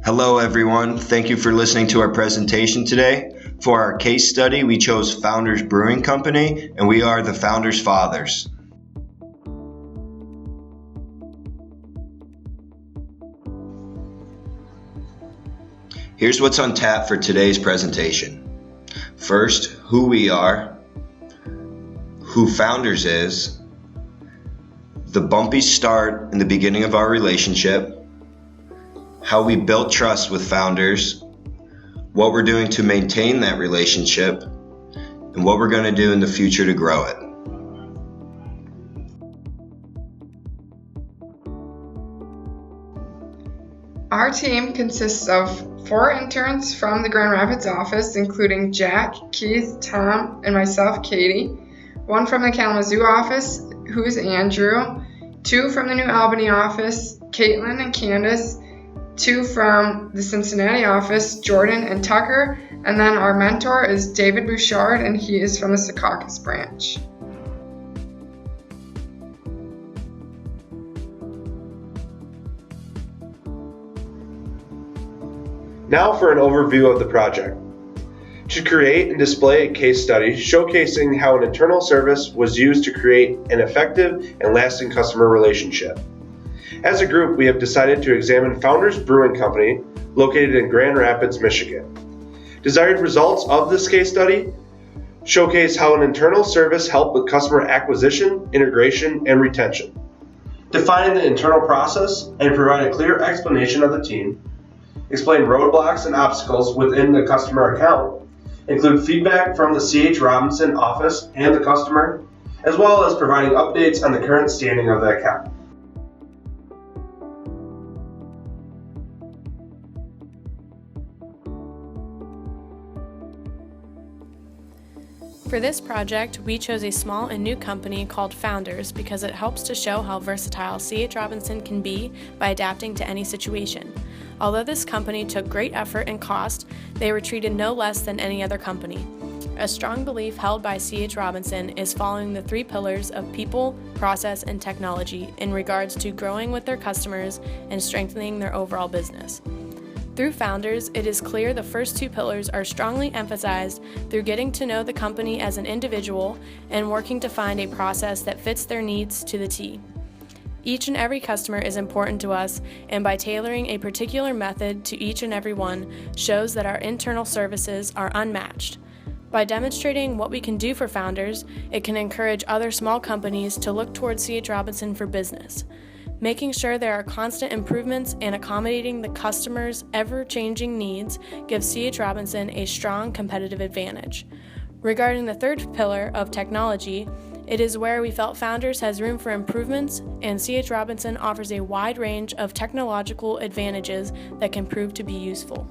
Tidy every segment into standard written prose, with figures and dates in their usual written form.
Hello everyone, thank you for listening to our presentation today. For our case study, we chose Founders Brewing Company, and we are the Founders Fathers. Here's what's on tap for today's presentation. First, who we are, who Founders is, the bumpy start in the beginning of our relationship, how we built trust with Founders, what we're doing to maintain that relationship, and what we're going to do in the future to grow it. Our team consists of 4 interns from the Grand Rapids office, including Jack, Keith, Tom, and myself, Katie. 1 from the Kalamazoo office, who is Andrew. 2 from the New Albany office, Caitlin and Candace. 2 from the Cincinnati office, Jordan and Tucker. And then our mentor is David Bouchard, and he is from the Secaucus branch. Now for an overview of the project. To create and display a case study showcasing how an internal service was used to create an effective and lasting customer relationship. As a group, we have decided to examine Founders Brewing Company, located in Grand Rapids, Michigan. Desired results of this case study showcase how an internal service helped with customer acquisition, integration, and retention. Define the internal process and provide a clear explanation of the team. Explain roadblocks and obstacles within the customer account. Include feedback from the C.H. Robinson office and the customer, as well as providing updates on the current standing of the account. For this project, we chose a small and new company called Founders because it helps to show how versatile C.H. Robinson can be by adapting to any situation. Although this company took great effort and cost, they were treated no less than any other company. A strong belief held by C.H. Robinson is following the 3 pillars of people, process, and technology in regards to growing with their customers and strengthening their overall business. Through Founders, it is clear the first 2 pillars are strongly emphasized through getting to know the company as an individual and working to find a process that fits their needs to the T. Each and every customer is important to us, and by tailoring a particular method to each and every one shows that our internal services are unmatched. By demonstrating what we can do for Founders, it can encourage other small companies to look towards C.H. Robinson for business. Making sure there are constant improvements and accommodating the customer's ever-changing needs gives C.H. Robinson a strong competitive advantage. Regarding the 3rd pillar of technology, it is where we felt Founders has room for improvements, and C.H. Robinson offers a wide range of technological advantages that can prove to be useful.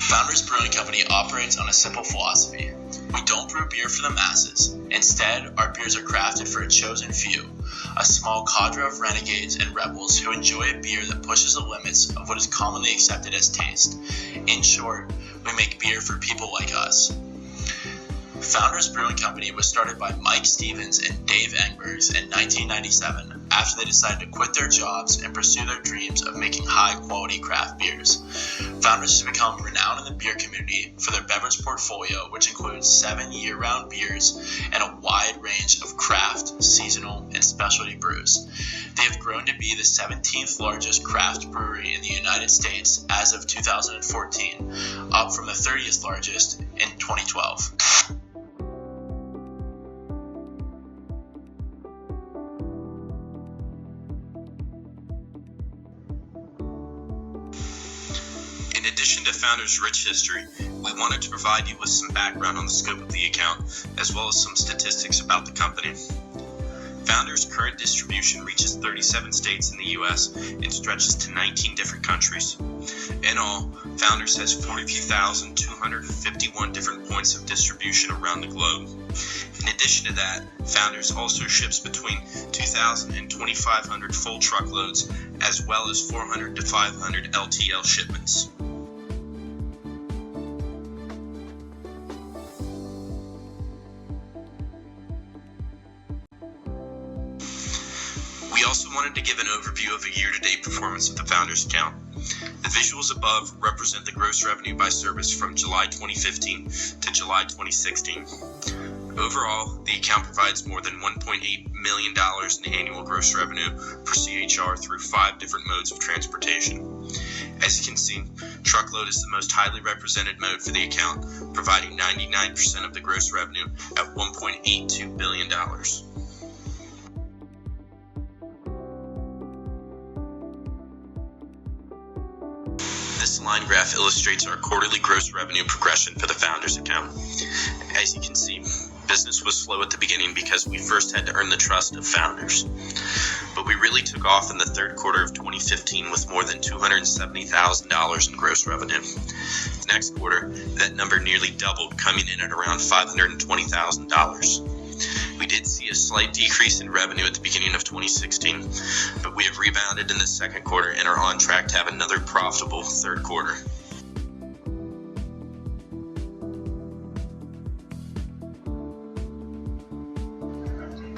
Founders Brewing Company operates on a simple philosophy. We don't brew beer for the masses. Instead, our beers are crafted for a chosen few, a small cadre of renegades and rebels who enjoy a beer that pushes the limits of what is commonly accepted as taste. In short, we make beer for people like us. Founders Brewing Company was started by Mike Stevens and Dave Engbergs in 1997 after they decided to quit their jobs and pursue their dreams of making high-quality craft beers. Founders has become renowned in the beer community for their beverage portfolio, which includes 7 year-round beers and a wide range of craft, seasonal, and specialty brews. They have grown to be the 17th largest craft brewery in the United States as of 2014, up from the 30th largest in 2012. In addition to Founders' rich history, we wanted to provide you with some background on the scope of the account, as well as some statistics about the company. Founders' current distribution reaches 37 states in the U.S. and stretches to 19 different countries. In all, Founders has 42,251 different points of distribution around the globe. In addition to that, Founders also ships between 2,000 and 2,500 full truckloads, as well as 400 to 500 LTL shipments. We also wanted to give an overview of the year-to-date performance of the Founders account. The visuals above represent the gross revenue by service from July 2015 to July 2016. Overall, the account provides more than $1.8 million in annual gross revenue for CHR through 5 different modes of transportation. As you can see, truckload is the most highly represented mode for the account, providing 99% of the gross revenue at $1.82 billion. This line graph illustrates our quarterly gross revenue progression for the Founders account. As you can see, business was slow at the beginning because we first had to earn the trust of Founders. But we really took off in the third quarter of 2015 with more than $270,000 in gross revenue. The next quarter, that number nearly doubled, coming in at around $520,000. We did see a slight decrease in revenue at the beginning of 2016, but we have rebounded in the second quarter and are on track to have another profitable third quarter.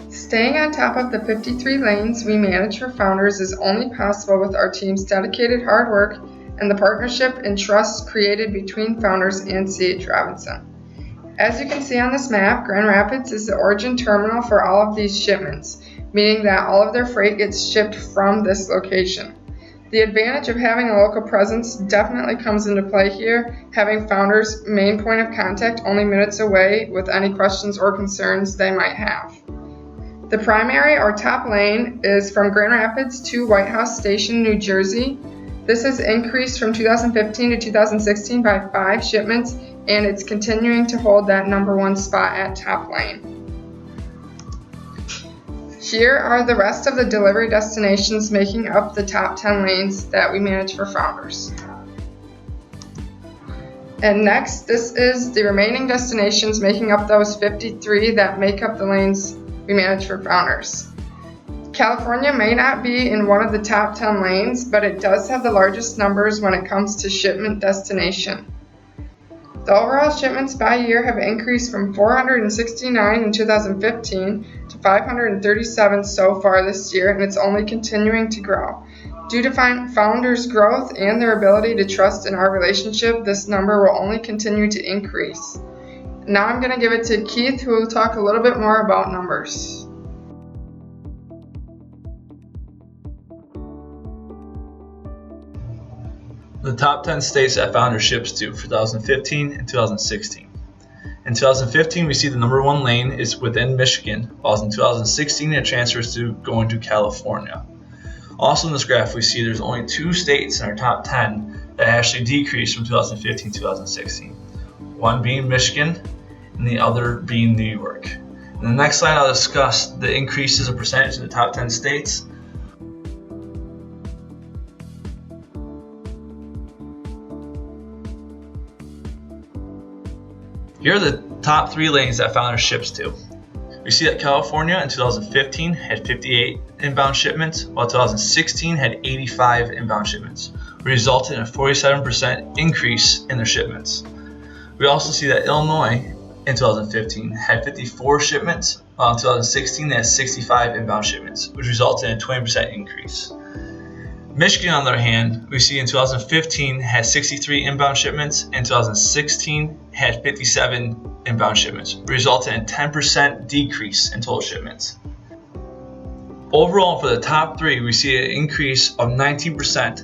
Staying on top of the 53 lanes we manage for Founders is only possible with our team's dedicated hard work and the partnership and trust created between Founders and C.H. Robinson. As you can see on this map, Grand Rapids is the origin terminal for all of these shipments, meaning that all of their freight gets shipped from this location. The advantage of having a local presence definitely comes into play here, having Founders' main point of contact only minutes away with any questions or concerns they might have. The primary or top lane is from Grand Rapids to White House Station, New Jersey. This has increased from 2015 to 2016 by 5 shipments, and it's continuing to hold that number 1 spot at top lane. Here are the rest of the delivery destinations making up the top 10 lanes that we manage for Founders. And next, this is the remaining destinations making up those 53 that make up the lanes we manage for Founders. California may not be in one of the top 10 lanes, but it does have the largest numbers when it comes to shipment destination. The overall shipments by year have increased from 469 in 2015 to 537 so far this year, and it's only continuing to grow. Due to Founders' growth and their ability to trust in our relationship, this number will only continue to increase. Now I'm going to give it to Keith, who will talk a little bit more about numbers. The top 10 states that Founders ships to for 2015 and 2016. In 2015, we see the number 1 lane is within Michigan, while in 2016 it transfers to going to California. Also in this graph, we see there's only 2 states in our top 10 that actually decreased from 2015 to 2016. One being Michigan, and the other being New York. In the next slide, I'll discuss the increases of percentage in the top 10 states. Here are the top 3 lanes that Founders ships to. We see that California in 2015 had 58 inbound shipments, while 2016 had 85 inbound shipments, resulting in a 47% increase in their shipments. We also see that Illinois in 2015 had 54 shipments, while in 2016 they had 65 inbound shipments, which resulted in a 20% increase. Michigan, on the other hand, we see in 2015 had 63 inbound shipments, and 2016 had 57 inbound shipments, resulting in a 10% decrease in total shipments. Overall, for the top 3, we see an increase of 19%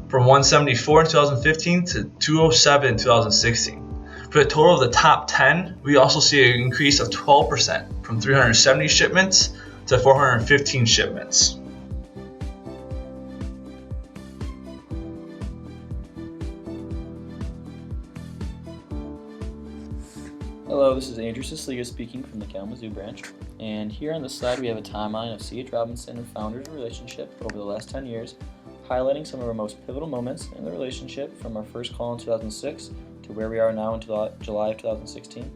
from 174 in 2015 to 207 in 2016. For the total of the top 10, we also see an increase of 12% from 370 shipments to 415 shipments. Hello, this is Andrew Siciliga speaking from the Kalamazoo branch, and here on this slide we have a timeline of C.H. Robinson and Founders' relationship over the last 10 years, highlighting some of our most pivotal moments in the relationship from our first call in 2006 to where we are now in July of 2016.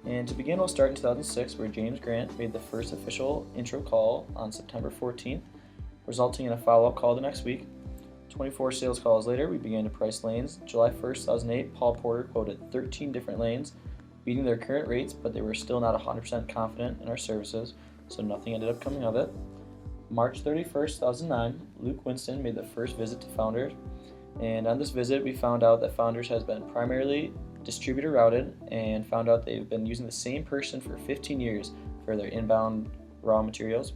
And to begin, we'll start in 2006, where James Grant made the first official intro call on September 14th, resulting in a follow-up call the next week. 24 sales calls later, we began to price lanes. July 1st, 2008, Paul Porter quoted 13 different lanes, beating their current rates, but they were still not 100% confident in our services, so nothing ended up coming of it. March 31st, 2009, Luke Winston made the first visit to Founders, and on this visit we found out that Founders has been primarily distributor routed and found out they've been using the same person for 15 years for their inbound raw materials.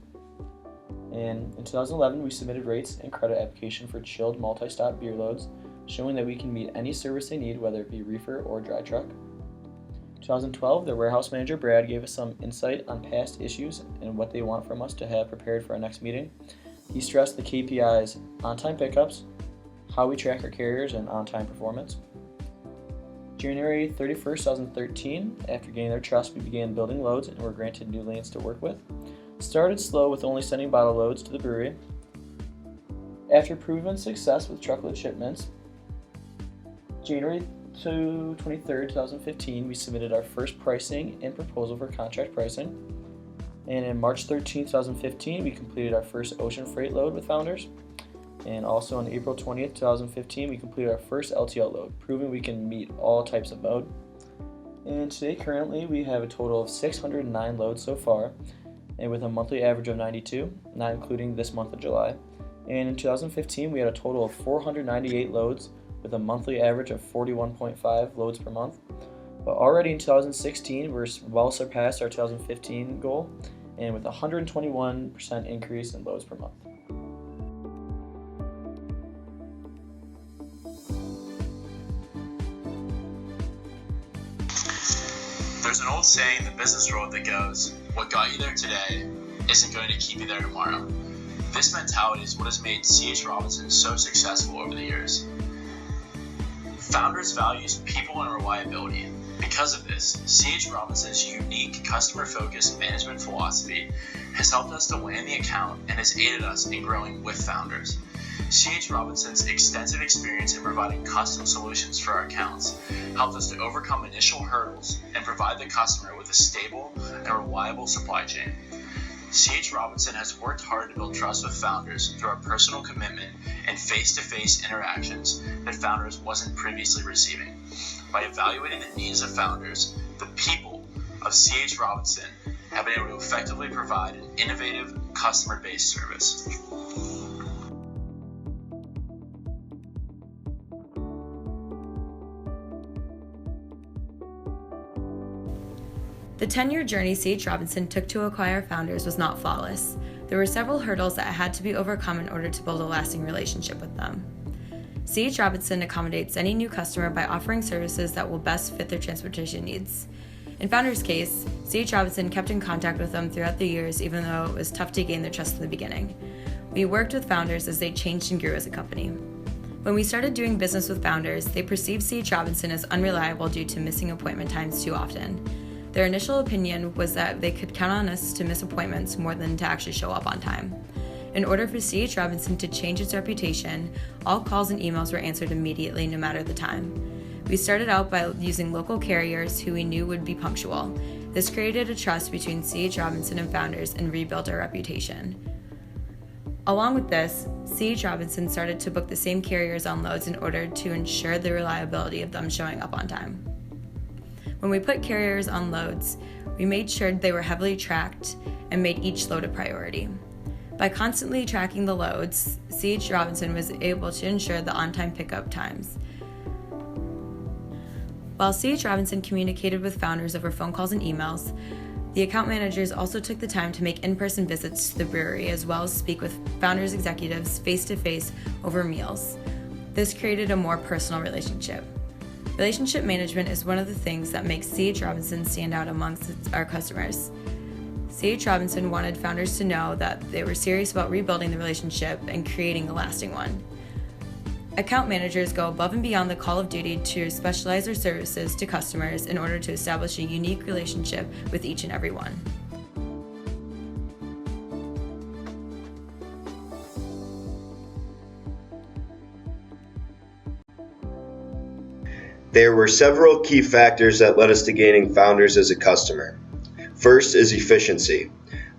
And in 2011, we submitted rates and credit application for chilled multi-stop beer loads, showing that we can meet any service they need, whether it be reefer or dry truck. 2012, their warehouse manager Brad gave us some insight on past issues and what they want from us to have prepared for our next meeting. He stressed the KPIs, on-time pickups, how we track our carriers, and on-time performance. January 31st, 2013, after gaining their trust, we began building loads and were granted new lanes to work with. Started slow with only sending bottle loads to the brewery. After proven success with truckload shipments, January 23rd, 2015, we submitted our first pricing and proposal for contract pricing. And in March 13th, 2015, we completed our first ocean freight load with Founders. And also on April 20th, 2015, we completed our first LTL load, proving we can meet all types of mode. And today, currently, we have a total of 609 loads so far, and with a monthly average of 92, not including this month of July. And in 2015, we had a total of 498 loads, with a monthly average of 41.5 loads per month. But already in 2016, we're well surpassed our 2015 goal, and with a 121% increase in loads per month. There's an old saying in the business world that goes, what got you there today isn't going to keep you there tomorrow. This mentality is what has made C.H. Robinson so successful over the years. Founders values people and reliability. Because of this, C.H. Robinson's unique customer-focused management philosophy has helped us to land the account and has aided us in growing with Founders. C.H. Robinson's extensive experience in providing custom solutions for our accounts helped us to overcome initial hurdles and provide the customer with a stable and reliable supply chain. C.H. Robinson has worked hard to build trust with Founders through our personal commitment and face-to-face interactions that Founders wasn't previously receiving. By evaluating the needs of Founders, the people of C.H. Robinson have been able to effectively provide an innovative, customer-based service. The 10-year journey C.H. Robinson took to acquire Founders was not flawless. There were several hurdles that had to be overcome in order to build a lasting relationship with them. C.H. Robinson accommodates any new customer by offering services that will best fit their transportation needs. In Founders' case, C.H. Robinson kept in contact with them throughout the years, even though it was tough to gain their trust in the beginning. We worked with Founders as they changed and grew as a company. When we started doing business with Founders, they perceived C.H. Robinson as unreliable due to missing appointment times too often. Their initial opinion was that they could count on us to miss appointments more than to actually show up on time. In order for C.H. Robinson to change its reputation, all calls and emails were answered immediately, no matter the time. We started out by using local carriers who we knew would be punctual. This created a trust between C.H. Robinson and Founders and rebuilt our reputation. Along with this, C.H. Robinson started to book the same carriers on loads in order to ensure the reliability of them showing up on time. When we put carriers on loads, we made sure they were heavily tracked and made each load a priority. By constantly tracking the loads, C.H. Robinson was able to ensure the on-time pickup times. While C.H. Robinson communicated with Founders over phone calls and emails, the account managers also took the time to make in-person visits to the brewery, as well as speak with Founders executives face-to-face over meals. This created a more personal relationship. Relationship management is one of the things that makes C.H. Robinson stand out amongst our customers. C.H. Robinson wanted Founders to know that they were serious about rebuilding the relationship and creating a lasting one. Account managers go above and beyond the call of duty to specialize their services to customers in order to establish a unique relationship with each and every one. There were several key factors that led us to gaining Founders as a customer. First is efficiency.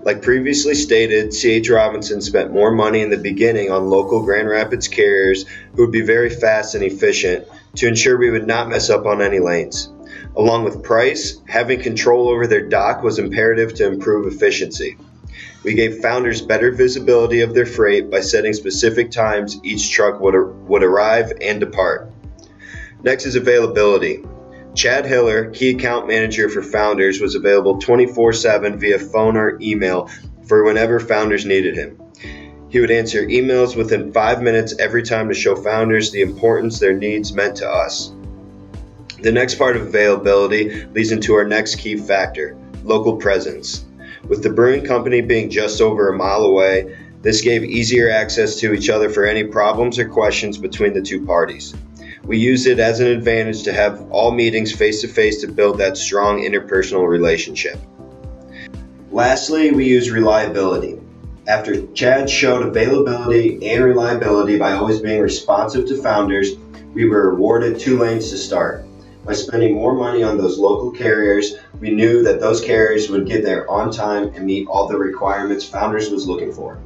Like previously stated, C.H. Robinson spent more money in the beginning on local Grand Rapids carriers who would be very fast and efficient to ensure we would not mess up on any lanes. Along with price, having control over their dock was imperative to improve efficiency. We gave founders better visibility of their freight by setting specific times each truck would arrive and depart. Next is availability. Chad Hiller, key account manager for Founders, was available 24/7 via phone or email for whenever Founders needed him. He would answer emails within 5 minutes every time to show Founders the importance their needs meant to us. The next part of availability leads into our next key factor, local presence. With the brewing company being just over a mile away, this gave easier access to each other for any problems or questions between the two parties. We used it as an advantage to have all meetings face-to-face to build that strong interpersonal relationship. Lastly, we used reliability. After Chad showed availability and reliability by always being responsive to Founders, we were awarded 2 lanes to start. By spending more money on those local carriers, we knew that those carriers would get there on time and meet all the requirements Founders was looking for.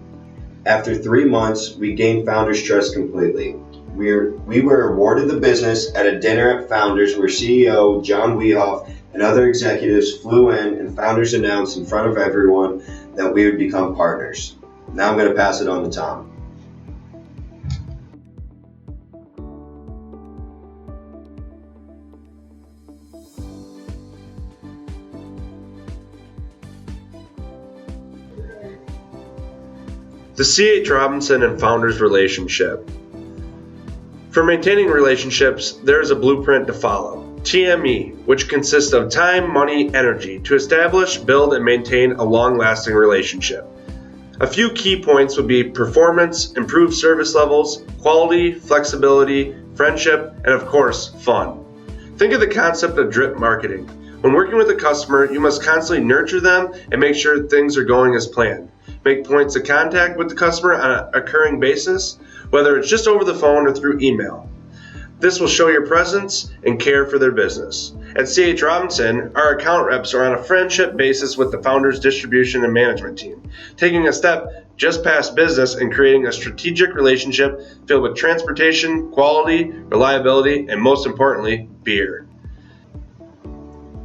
After 3 months, we gained Founders' trust completely. We were awarded the business at a dinner at Founders where CEO John Wehoff and other executives flew in and Founders announced in front of everyone that we would become partners. Now I'm going to pass it on to Tom. The C.H. Robinson and Founders relationship. For maintaining relationships, there is a blueprint to follow. TME, which consists of time, money, energy, to establish, build, and maintain a long-lasting relationship. A few key points would be performance, improved service levels, quality, flexibility, friendship, and of course, fun. Think of the concept of drip marketing. When working with a customer, you must constantly nurture them and make sure things are going as planned. Make points of contact with the customer on an occurring basis, whether it's just over the phone or through email. This will show your presence and care for their business. At C.H. Robinson, our account reps are on a friendship basis with the Founders distribution and management team, taking a step just past business and creating a strategic relationship filled with transportation, quality, reliability, and most importantly, beer.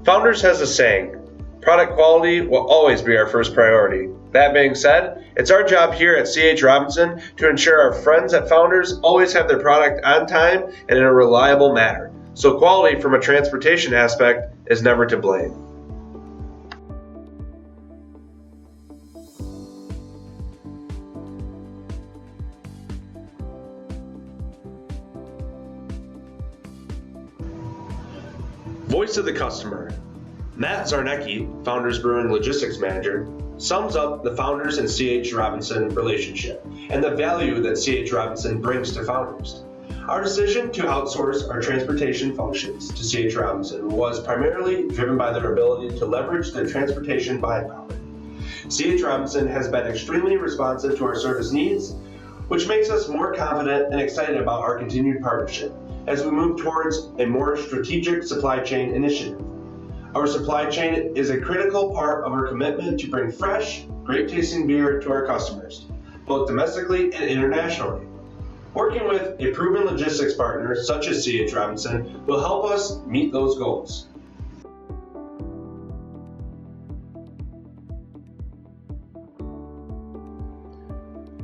Founders has a saying, product quality will always be our first priority. That being said, it's our job here at C.H. Robinson to ensure our friends at Founders always have their product on time and in a reliable manner. So quality from a transportation aspect is never to blame. Voice of the customer. Matt Zarnecki, Founders Brewing Logistics Manager, sums up the Founders and C.H. Robinson relationship and the value that C.H. Robinson brings to Founders. Our decision to outsource our transportation functions to C.H. Robinson was primarily driven by their ability to leverage their transportation buying power. C.H. Robinson has been extremely responsive to our service needs, which makes us more confident and excited about our continued partnership as we move towards a more strategic supply chain initiative. Our supply chain is a critical part of our commitment to bring fresh, great-tasting beer to our customers, both domestically and internationally. Working with a proven logistics partner such as C.H. Robinson will help us meet those goals.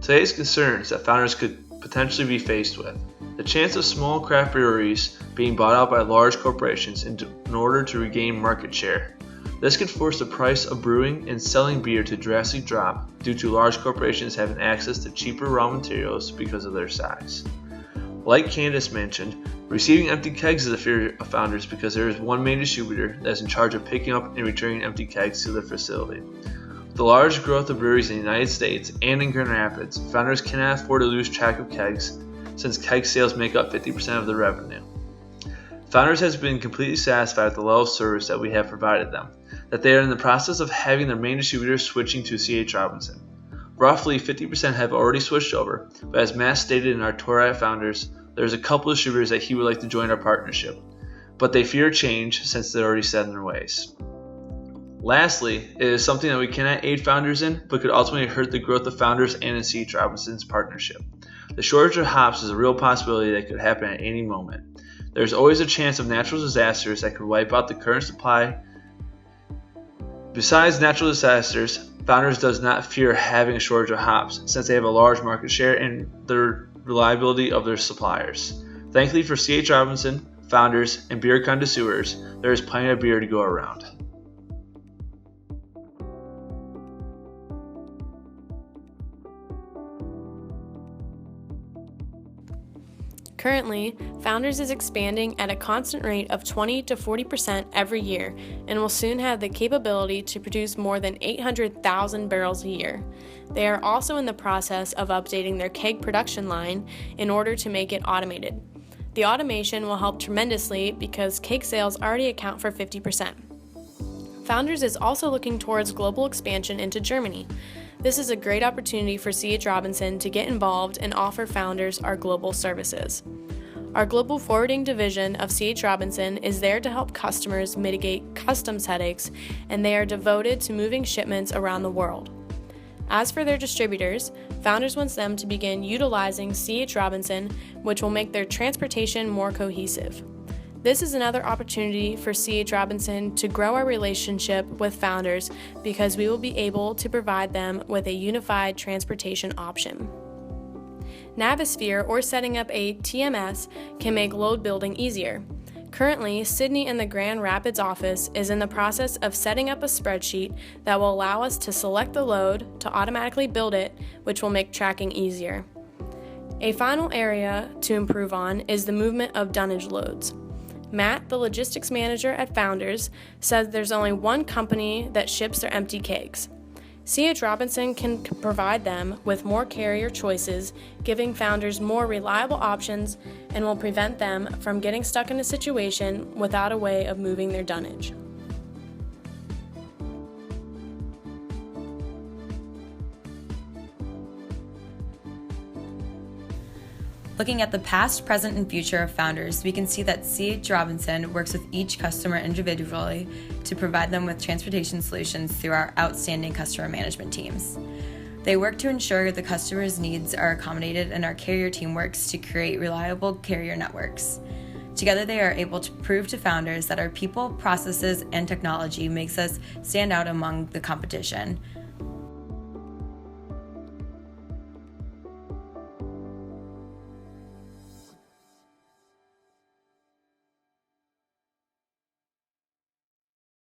Today's concerns that Founders could potentially be faced with. The chance of small craft breweries being bought out by large corporations in order to regain market share. This could force the price of brewing and selling beer to drastically drop due to large corporations having access to cheaper raw materials because of their size. Like Candace mentioned, receiving empty kegs is a fear of Founders because there is one main distributor that is in charge of picking up and returning empty kegs to their facility. With the large growth of breweries in the United States and in Grand Rapids, Founders cannot afford to lose track of kegs since keg sales make up 50% of the revenue. Founders has been completely satisfied with the level of service that we have provided them, that they are in the process of having their main distributor switching to C.H. Robinson. Roughly 50% have already switched over, but as Matt stated in our tour at Founders, there's a couple of distributors that he would like to join our partnership, but they fear change since they're already set in their ways. Lastly, it is something that we cannot aid Founders in, but could ultimately hurt the growth of Founders and in C.H. Robinson's partnership. The shortage of hops is a real possibility that could happen at any moment. There's always a chance of natural disasters that could wipe out the current supply. Besides natural disasters, Founders does not fear having a shortage of hops since they have a large market share and the reliability of their suppliers. Thankfully for C.H. Robinson, Founders, and beer connoisseurs, there is plenty of beer to go around. Currently, Founders is expanding at a constant rate of 20 to 40% every year and will soon have the capability to produce more than 800,000 barrels a year. They are also in the process of updating their keg production line in order to make it automated. The automation will help tremendously because keg sales already account for 50%. Founders is also looking towards global expansion into Germany. This is a great opportunity for C.H. Robinson to get involved and offer Founders our global services. Our global forwarding division of C.H. Robinson is there to help customers mitigate customs headaches, and they are devoted to moving shipments around the world. As for their distributors, Founders wants them to begin utilizing C.H. Robinson, which will make their transportation more cohesive. This is another opportunity for C.H. Robinson to grow our relationship with Founders because we will be able to provide them with a unified transportation option. Navisphere, or setting up a TMS, can make load building easier. Currently, Sydney in the Grand Rapids office is in the process of setting up a spreadsheet that will allow us to select the load to automatically build it, which will make tracking easier. A final area to improve on is the movement of dunnage loads. Matt, the logistics manager at Founders, says there's only one company that ships their empty kegs. C.H. Robinson can provide them with more carrier choices, giving Founders more reliable options, and will prevent them from getting stuck in a situation without a way of moving their dunnage. Looking at the past, present, and future of Founders, we can see that C.H. Robinson works with each customer individually to provide them with transportation solutions through our outstanding customer management teams. They work to ensure the customer's needs are accommodated, and our carrier team works to create reliable carrier networks. Together, they are able to prove to Founders that our people, processes, and technology makes us stand out among the competition.